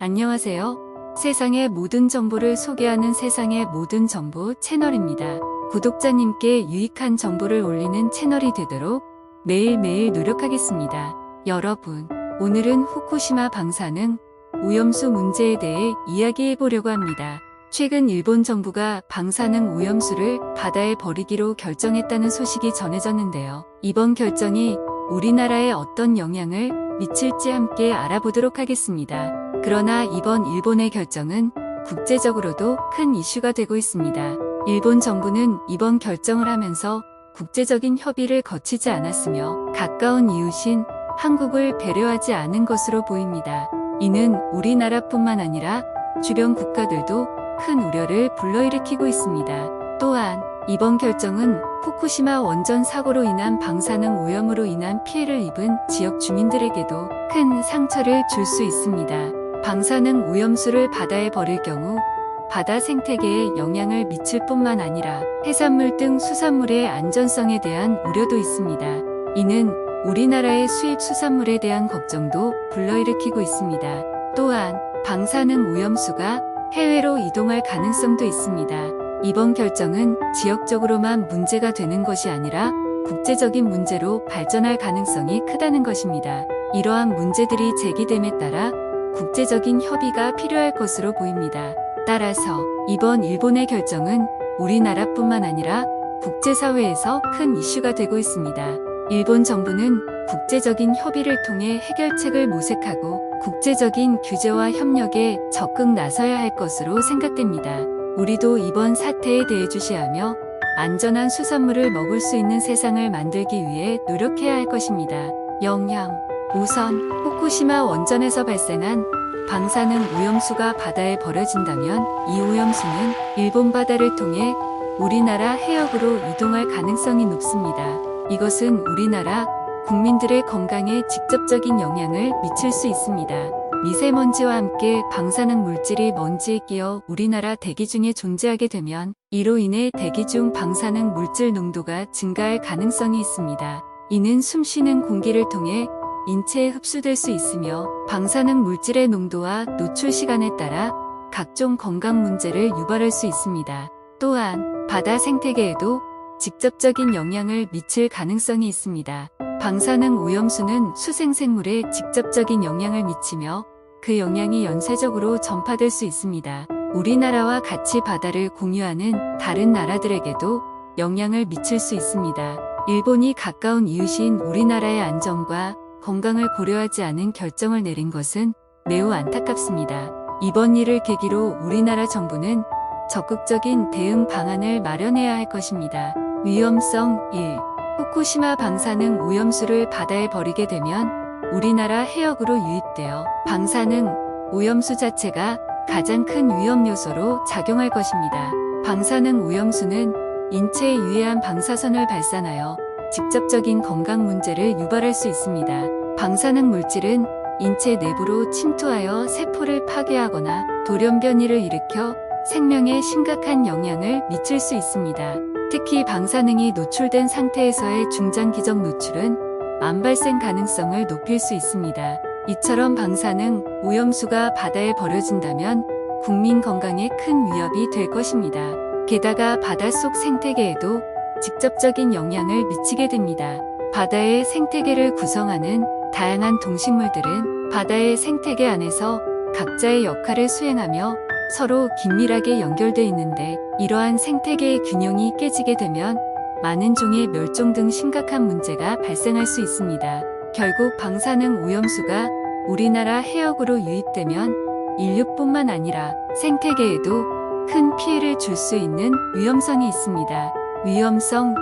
안녕하세요. 세상의 모든 정보를 소개하는 세상의 모든 정보 채널입니다. 구독자님께 유익한 정보를 올리는 채널이 되도록 매일매일 노력하겠습니다. 여러분, 오늘은 후쿠시마 방사능 오염수 문제에 대해 이야기해 보려고 합니다. 최근 일본 정부가 방사능 오염수를 바다에 버리기로 결정했다는 소식이 전해졌는데요. 이번 결정이 우리나라에 어떤 영향을 미칠지 함께 알아보도록 하겠습니다. 그러나 이번 일본의 결정은 국제적으로도 큰 이슈가 되고 있습니다. 일본 정부는 이번 결정을 하면서 국제적인 협의를 거치지 않았으며 가까운 이웃인 한국을 배려하지 않은 것으로 보입니다. 이는 우리나라뿐만 아니라 주변 국가들도 큰 우려를 불러일으키고 있습니다. 또한 이번 결정은 후쿠시마 원전 사고로 인한 방사능 오염으로 인한 피해를 입은 지역 주민들에게도 큰 상처를 줄 수 있습니다. 방사능 오염수를 바다에 버릴 경우 바다 생태계에 영향을 미칠 뿐만 아니라 해산물 등 수산물의 안전성에 대한 우려도 있습니다. 이는 우리나라의 수입 수산물에 대한 걱정도 불러일으키고 있습니다. 또한 방사능 오염수가 해외로 이동할 가능성도 있습니다. 이번 결정은 지역적으로만 문제가 되는 것이 아니라 국제적인 문제로 발전할 가능성이 크다는 것입니다. 이러한 문제들이 제기됨에 따라 국제적인 협의가 필요할 것으로 보입니다. 따라서 이번 일본의 결정은 우리나라뿐만 아니라 국제사회에서 큰 이슈가 되고 있습니다. 일본 정부는 국제적인 협의를 통해 해결책을 모색하고 국제적인 규제와 협력에 적극 나서야 할 것으로 생각됩니다. 우리도 이번 사태에 대해 주시하며 안전한 수산물을 먹을 수 있는 세상을 만들기 위해 노력해야 할 것입니다. 영향. 우선 후쿠시마 원전에서 발생한 방사능 오염수가 바다에 버려진다면 이 오염수는 일본 바다를 통해 우리나라 해역으로 이동할 가능성이 높습니다. 이것은 우리나라 국민들의 건강에 직접적인 영향을 미칠 수 있습니다. 미세먼지와 함께 방사능 물질이 먼지에 끼어 우리나라 대기 중에 존재하게 되면 이로 인해 대기 중 방사능 물질 농도가 증가할 가능성이 있습니다. 이는 숨쉬는 공기를 통해 인체에 흡수될 수 있으며 방사능 물질의 농도와 노출 시간에 따라 각종 건강 문제를 유발할 수 있습니다. 또한 바다 생태계에도 직접적인 영향을 미칠 가능성이 있습니다. 방사능 오염수는 수생생물에 직접적인 영향을 미치며 그 영향이 연쇄적으로 전파될 수 있습니다. 우리나라와 같이 바다를 공유하는 다른 나라들에게도 영향을 미칠 수 있습니다. 일본이 가까운 이웃인 우리나라의 안전과 건강을 고려하지 않은 결정을 내린 것은 매우 안타깝습니다. 이번 일을 계기로 우리나라 정부는 적극적인 대응 방안을 마련해야 할 것입니다. 위험성 1. 후쿠시마 방사능 오염수를 바다에 버리게 되면 우리나라 해역으로 유입되어 방사능 오염수 자체가 가장 큰 위험 요소로 작용할 것입니다. 방사능 오염수는 인체에 유해한 방사선을 발산하여 직접적인 건강 문제를 유발할 수 있습니다. 방사능 물질은 인체 내부로 침투하여 세포를 파괴하거나 돌연변이를 일으켜 생명에 심각한 영향을 미칠 수 있습니다. 특히 방사능이 노출된 상태에서의 중장기적 노출은 암 발생 가능성을 높일 수 있습니다. 이처럼 방사능 오염수가 바다에 버려진다면 국민 건강에 큰 위협이 될 것입니다. 게다가 바닷속 생태계에도 직접적인 영향을 미치게 됩니다. 바다의 생태계를 구성하는 다양한 동식물들은 바다의 생태계 안에서 각자의 역할을 수행하며 서로 긴밀하게 연결되어 있는데 이러한 생태계의 균형이 깨지게 되면 많은 종의 멸종 등 심각한 문제가 발생할 수 있습니다. 결국 방사능 오염수가 우리나라 해역으로 유입되면 인류뿐만 아니라 생태계에도 큰 피해를 줄 수 있는 위험성이 있습니다. 위험성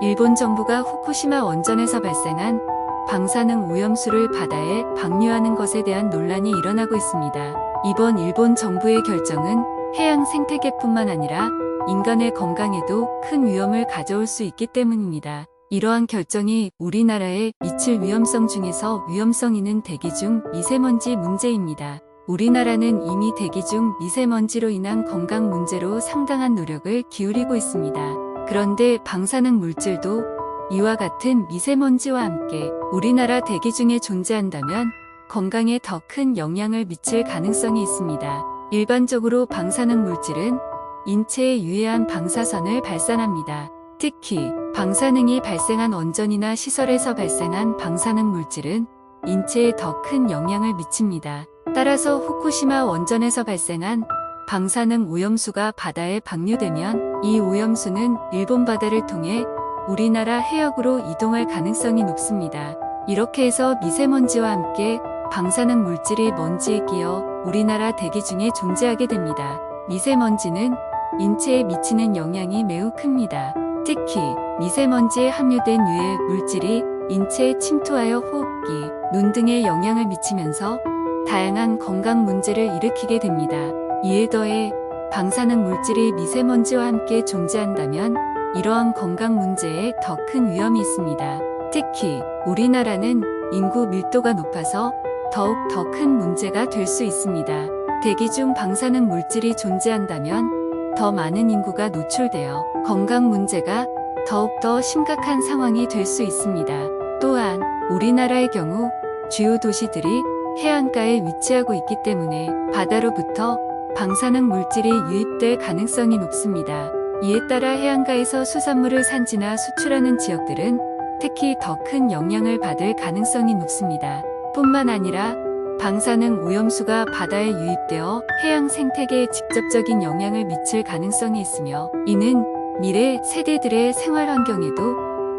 2. 일본 정부가 후쿠시마 원전에서 발생한 방사능 오염수를 바다에 방류하는 것에 대한 논란이 일어나고 있습니다. 이번 일본 정부의 결정은 해양 생태계뿐만 아니라 인간의 건강에도 큰 위험을 가져올 수 있기 때문입니다. 이러한 결정이 우리나라에 미칠 위험성 중에서 위험성 있는 대기 중 미세먼지 문제입니다. 우리나라는 이미 대기 중 미세먼지로 인한 건강 문제로 상당한 노력을 기울이고 있습니다. 그런데 방사능 물질도 이와 같은 미세먼지와 함께 우리나라 대기 중에 존재한다면 건강에 더 큰 영향을 미칠 가능성이 있습니다. 일반적으로 방사능 물질은 인체에 유해한 방사선을 발산합니다. 특히 방사능이 발생한 원전이나 시설에서 발생한 방사능 물질은 인체에 더 큰 영향을 미칩니다. 따라서 후쿠시마 원전에서 발생한 방사능 오염수가 바다에 방류되면 이 오염수는 일본 바다를 통해 우리나라 해역으로 이동할 가능성이 높습니다. 이렇게 해서 미세먼지와 함께 방사능 물질이 먼지에 끼어 우리나라 대기 중에 존재하게 됩니다. 미세먼지는 인체에 미치는 영향이 매우 큽니다. 특히 미세먼지에 함유된 유해 물질이 인체에 침투하여 호흡기, 눈 등에 영향을 미치면서 다양한 건강 문제를 일으키게 됩니다. 이에 더해 방사능 물질이 미세먼지와 함께 존재한다면 이러한 건강 문제에 더 큰 위험이 있습니다. 특히 우리나라는 인구 밀도가 높아서 더욱 더 큰 문제가 될 수 있습니다. 대기 중 방사능 물질이 존재한다면 더 많은 인구가 노출되어 건강 문제가 더욱더 심각한 상황이 될 수 있습니다. 또한 우리나라의 경우 주요 도시들이 해안가에 위치하고 있기 때문에 바다로부터 방사능 물질이 유입될 가능성이 높습니다. 이에 따라 해안가에서 수산물을 산지나 수출하는 지역들은 특히 더 큰 영향을 받을 가능성이 높습니다. 뿐만 아니라 방사능 오염수가 바다에 유입되어 해양 생태계에 직접적인 영향을 미칠 가능성이 있으며 이는 미래 세대들의 생활 환경에도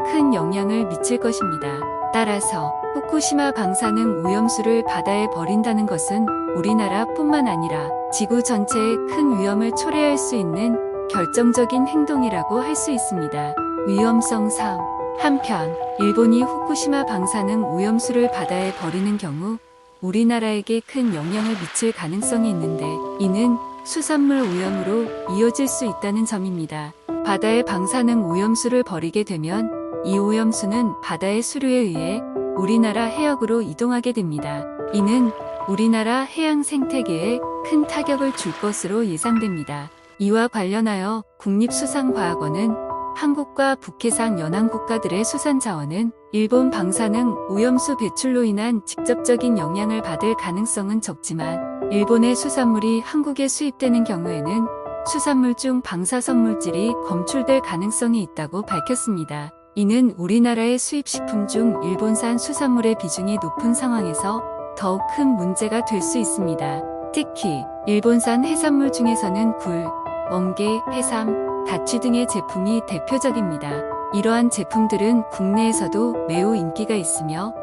큰 영향을 미칠 것입니다. 따라서 후쿠시마 방사능 오염수를 바다에 버린다는 것은 우리나라뿐만 아니라 지구 전체에 큰 위험을 초래할 수 있는 결정적인 행동이라고 할 수 있습니다. 위험성 3. 한편 일본이 후쿠시마 방사능 오염수를 바다에 버리는 경우 우리나라에게 큰 영향을 미칠 가능성이 있는데 이는 수산물 오염으로 이어질 수 있다는 점입니다. 바다에 방사능 오염수를 버리게 되면 이 오염수는 바다의 수류에 의해 우리나라 해역으로 이동하게 됩니다. 이는 우리나라 해양 생태계에 큰 타격을 줄 것으로 예상됩니다. 이와 관련하여 국립수산과학원은 한국과 북해상 연안국가들의 수산자원은 일본 방사능 오염수 배출로 인한 직접적인 영향을 받을 가능성은 적지만 일본의 수산물이 한국에 수입되는 경우에는 수산물 중 방사성 물질이 검출될 가능성이 있다고 밝혔습니다. 이는 우리나라의 수입식품 중 일본산 수산물의 비중이 높은 상황에서 더욱 큰 문제가 될 수 있습니다. 특히 일본산 해산물 중에서는 굴, 멍게, 해삼, 다취 등의 제품이 대표적입니다. 이러한 제품들은 국내에서도 매우 인기가 있으며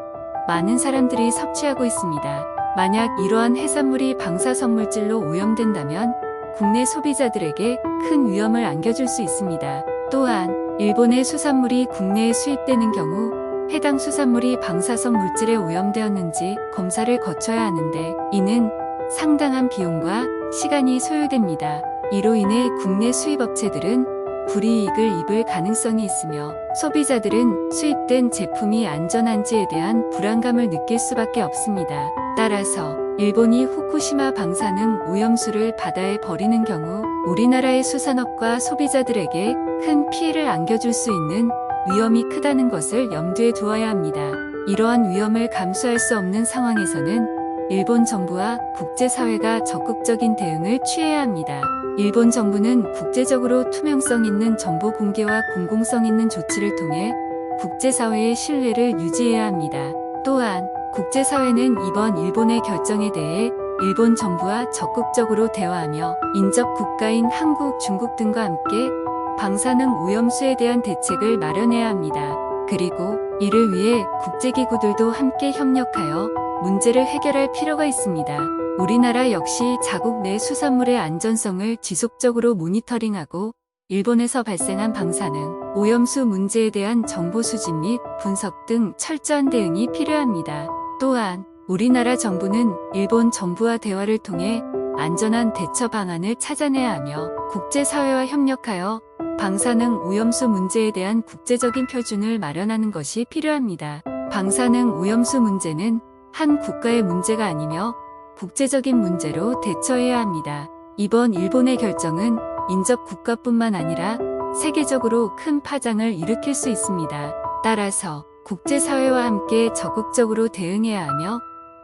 많은 사람들이 섭취하고 있습니다. 만약 이러한 해산물이 방사성 물질로 오염된다면 국내 소비자들에게 큰 위험을 안겨줄 수 있습니다. 또한 일본의 수산물이 국내에 수입되는 경우 해당 수산물이 방사성 물질에 오염되었는지 검사를 거쳐야 하는데 이는 상당한 비용과 시간이 소요됩니다. 이로 인해 국내 수입업체들은 불이익을 입을 가능성이 있으며 소비자들은 수입된 제품이 안전한지에 대한 불안감을 느낄 수밖에 없습니다. 따라서 일본이 후쿠시마 방사능 오염수를 바다에 버리는 경우 우리나라의 수산업과 소비자들에게 큰 피해를 안겨줄 수 있는 위험이 크다는 것을 염두에 두어야 합니다. 이러한 위험을 감수할 수 없는 상황에서는 일본 정부와 국제사회가 적극적인 대응을 취해야 합니다. 일본 정부는 국제적으로 투명성 있는 정보 공개와 공공성 있는 조치를 통해 국제사회의 신뢰를 유지해야 합니다. 또한 국제사회는 이번 일본의 결정에 대해 일본 정부와 적극적으로 대화하며 인접 국가인 한국, 중국 등과 함께 방사능 오염수에 대한 대책을 마련해야 합니다. 그리고 이를 위해 국제기구들도 함께 협력하여 문제를 해결할 필요가 있습니다. 우리나라 역시 자국 내 수산물의 안전성을 지속적으로 모니터링하고 일본에서 발생한 방사능 오염수 문제에 대한 정보 수집 및 분석 등 철저한 대응이 필요합니다. 또한 우리나라 정부는 일본 정부와 대화를 통해 안전한 대처 방안을 찾아내야 하며 국제사회와 협력하여 방사능 오염수 문제에 대한 국제적인 표준을 마련하는 것이 필요합니다. 방사능 오염수 문제는 한 국가의 문제가 아니며 국제적인 문제로 대처해야 합니다. 이번 일본의 결정은 인접 국가뿐만 아니라 세계적으로 큰 파장을 일으킬 수 있습니다. 따라서 국제사회와 함께 적극적으로 대응해야 하며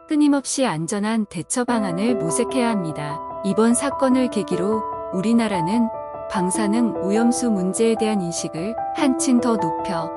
끊임없이 안전한 대처 방안을 모색해야 합니다. 이번 사건을 계기로 우리나라는 방사능 오염수 문제에 대한 인식을 한층 더 높여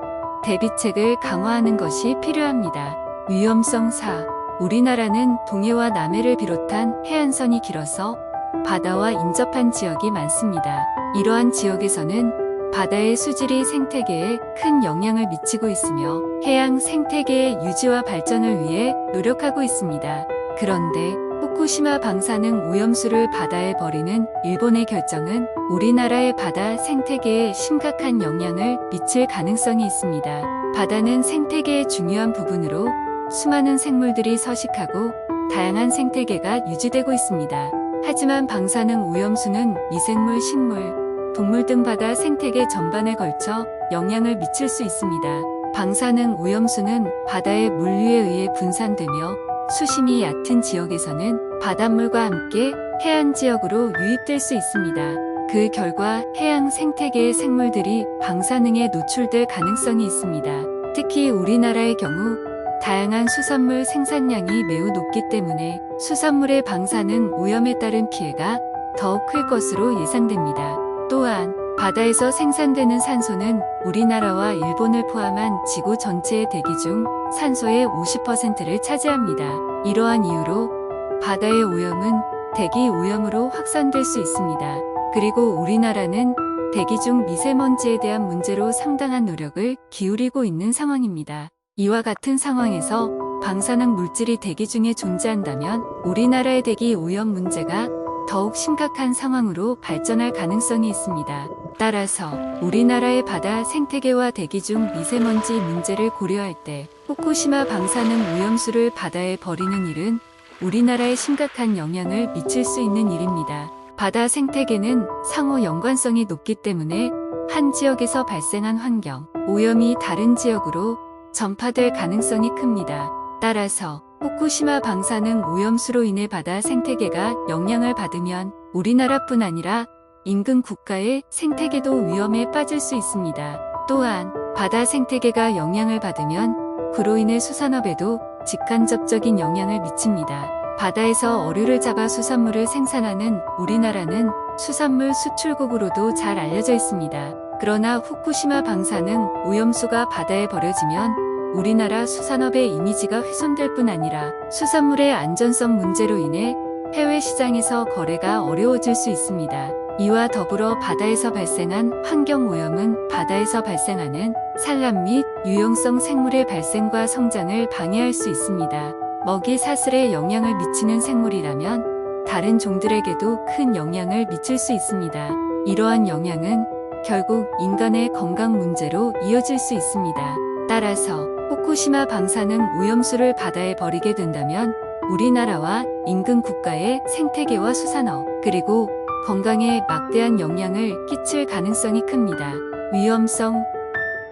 대비책을 강화하는 것이 필요합니다. 위험성 4. 우리나라는 동해와 남해를 비롯한 해안선이 길어서 바다와 인접한 지역이 많습니다. 이러한 지역에서는 바다의 수질이 생태계에 큰 영향을 미치고 있으며 해양 생태계의 유지와 발전을 위해 노력하고 있습니다. 그런데 후쿠시마 방사능 오염수를 바다에 버리는 일본의 결정은 우리나라의 바다 생태계에 심각한 영향을 미칠 가능성이 있습니다. 바다는 생태계의 중요한 부분으로 수많은 생물들이 서식하고 다양한 생태계가 유지되고 있습니다. 하지만 방사능 오염수는 미생물, 식물, 동물 등 바다 생태계 전반에 걸쳐 영향을 미칠 수 있습니다. 방사능 오염수는 바다의 물류에 의해 분산되며 수심이 얕은 지역에서는 바닷물과 함께 해안 지역으로 유입될 수 있습니다. 그 결과 해양 생태계의 생물들이 방사능에 노출될 가능성이 있습니다. 특히 우리나라의 경우 다양한 수산물 생산량이 매우 높기 때문에 수산물의 방사능 오염에 따른 피해가 더욱 클 것으로 예상됩니다. 또한 바다에서 생산되는 산소는 우리나라와 일본을 포함한 지구 전체의 대기 중 산소의 50%를 차지합니다. 이러한 이유로 바다의 오염은 대기 오염으로 확산될 수 있습니다. 그리고 우리나라는 대기 중 미세먼지에 대한 문제로 상당한 노력을 기울이고 있는 상황입니다. 이와 같은 상황에서 방사능 물질이 대기 중에 존재한다면 우리나라의 대기 오염 문제가 더욱 심각한 상황으로 발전할 가능성이 있습니다. 따라서 우리나라의 바다 생태계와 대기 중 미세먼지 문제를 고려할 때 후쿠시마 방사능 오염수를 바다에 버리는 일은 우리나라에 심각한 영향을 미칠 수 있는 일입니다. 바다 생태계는 상호 연관성이 높기 때문에 한 지역에서 발생한 환경 오염이 다른 지역으로 전파될 가능성이 큽니다. 따라서 후쿠시마 방사능 오염수로 인해 바다 생태계가 영향을 받으면 우리나라뿐 아니라 인근 국가의 생태계도 위험에 빠질 수 있습니다. 또한 바다 생태계가 영향을 받으면 그로 인해 수산업에도 직간접적인 영향을 미칩니다. 바다에서 어류를 잡아 수산물을 생산하는 우리나라는 수산물 수출국으로도 잘 알려져 있습니다. 그러나 후쿠시마 방사능 오염수가 바다에 버려지면 우리나라 수산업의 이미지가 훼손될 뿐 아니라 수산물의 안전성 문제로 인해 해외 시장에서 거래가 어려워질 수 있습니다. 이와 더불어 바다에서 발생한 환경오염은 바다에서 발생하는 산란 및 유용성 생물의 발생과 성장을 방해할 수 있습니다. 먹이 사슬에 영향을 미치는 생물이라면 다른 종들에게도 큰 영향을 미칠 수 있습니다. 이러한 영향은 결국 인간의 건강 문제로 이어질 수 있습니다. 따라서 후쿠시마 방사능 오염수를 바다에 버리게 된다면 우리나라와 인근 국가의 생태계와 수산업 그리고 건강에 막대한 영향을 끼칠 가능성이 큽니다. 위험성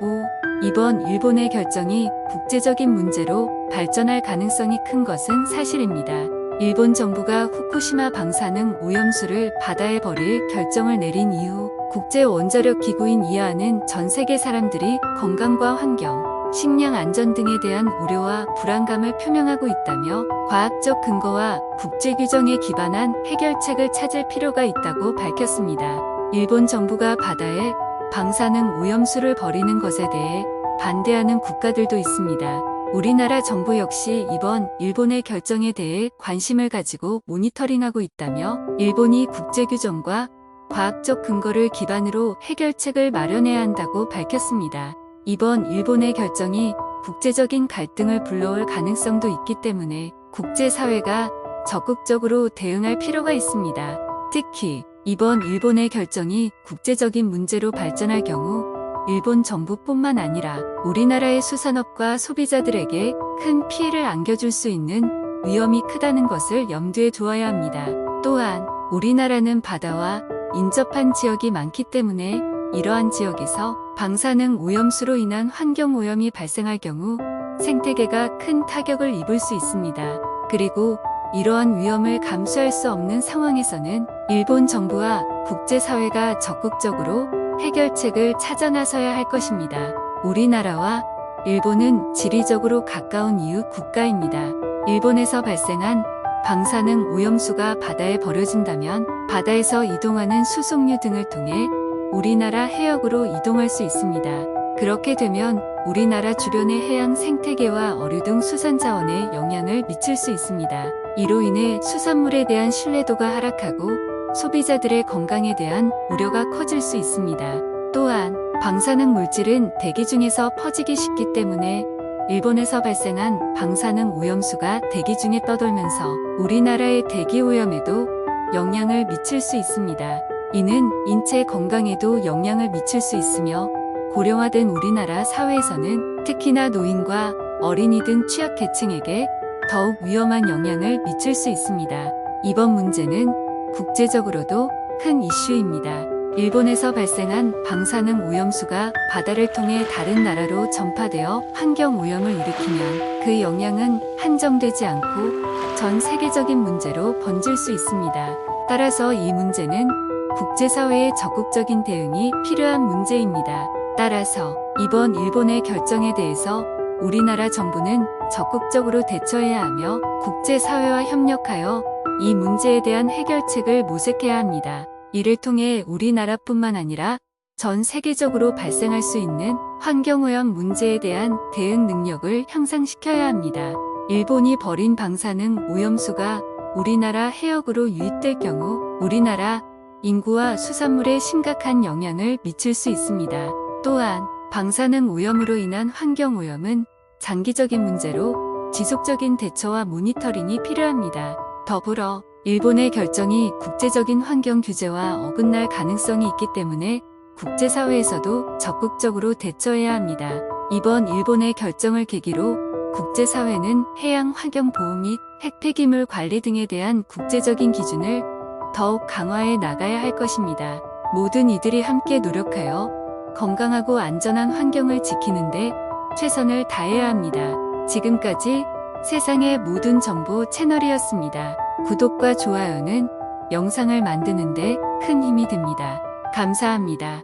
5. 이번 일본의 결정이 국제적인 문제로 발전할 가능성이 큰 것은 사실입니다. 일본 정부가 후쿠시마 방사능 오염수를 바다에 버릴 결정을 내린 이후 국제원자력기구인 이하는 전 세계 사람들이 건강과 환경, 식량 안전 등에 대한 우려와 불안감을 표명하고 있다며 과학적 근거와 국제규정에 기반한 해결책을 찾을 필요가 있다고 밝혔습니다. 일본 정부가 바다에 방사능 오염수를 버리는 것에 대해 반대하는 국가들도 있습니다. 우리나라 정부 역시 이번 일본의 결정에 대해 관심을 가지고 모니터링하고 있다며 일본이 국제규정과 과학적 근거를 기반으로 해결책을 마련해야 한다고 밝혔습니다. 이번 일본의 결정이 국제적인 갈등을 불러올 가능성도 있기 때문에 국제사회가 적극적으로 대응할 필요가 있습니다. 특히 이번 일본의 결정이 국제적인 문제로 발전할 경우 일본 정부뿐만 아니라 우리나라의 수산업과 소비자들에게 큰 피해를 안겨줄 수 있는 위험이 크다는 것을 염두에 두어야 합니다. 또한 우리나라는 바다와 인접한 지역이 많기 때문에 이러한 지역에서 방사능 오염수로 인한 환경오염이 발생할 경우 생태계가 큰 타격을 입을 수 있습니다. 그리고 이러한 위험을 감수할 수 없는 상황에서는 일본 정부와 국제사회가 적극적으로 해결책을 찾아 나서야 할 것입니다. 우리나라와 일본은 지리적으로 가까운 이웃 국가입니다. 일본에서 발생한 방사능 오염수가 바다에 버려진다면 바다에서 이동하는 수송류 등을 통해 우리나라 해역으로 이동할 수 있습니다. 그렇게 되면 우리나라 주변의 해양 생태계와 어류 등 수산자원에 영향을 미칠 수 있습니다. 이로 인해 수산물에 대한 신뢰도가 하락하고 소비자들의 건강에 대한 우려가 커질 수 있습니다. 또한 방사능 물질은 대기 중에서 퍼지기 쉽기 때문에 일본에서 발생한 방사능 오염수가 대기 중에 떠돌면서 우리나라의 대기 오염에도 영향을 미칠 수 있습니다. 이는 인체 건강에도 영향을 미칠 수 있으며 고령화된 우리나라 사회에서는 특히나 노인과 어린이 등 취약계층에게 더욱 위험한 영향을 미칠 수 있습니다. 이번 문제는 국제적으로도 큰 이슈입니다. 일본에서 발생한 방사능 오염수가 바다를 통해 다른 나라로 전파되어 환경 오염을 일으키면 그 영향은 한정되지 않고 전 세계적인 문제로 번질 수 있습니다. 따라서 이 문제는 국제사회의 적극적인 대응이 필요한 문제입니다. 따라서 이번 일본의 결정에 대해서 우리나라 정부는 적극적으로 대처해야 하며 국제사회와 협력하여 이 문제에 대한 해결책을 모색해야 합니다. 이를 통해 우리나라뿐만 아니라 전 세계적으로 발생할 수 있는 환경오염 문제에 대한 대응 능력을 향상시켜야 합니다. 일본이 버린 방사능 오염수가 우리나라 해역으로 유입될 경우 우리나라 인구와 수산물에 심각한 영향을 미칠 수 있습니다. 또한 방사능 오염으로 인한 환경오염은 장기적인 문제로 지속적인 대처와 모니터링이 필요합니다. 더불어 일본의 결정이 국제적인 환경 규제와 어긋날 가능성이 있기 때문에 국제사회에서도 적극적으로 대처해야 합니다. 이번 일본의 결정을 계기로 국제사회는 해양 환경 보호 및 핵폐기물 관리 등에 대한 국제적인 기준을 더욱 강화해 나가야 할 것입니다. 모든 이들이 함께 노력하여 건강하고 안전한 환경을 지키는데 최선을 다해야 합니다. 지금까지 세상의 모든 정보 채널이었습니다. 구독과 좋아요는 영상을 만드는데 큰 힘이 됩니다. 감사합니다.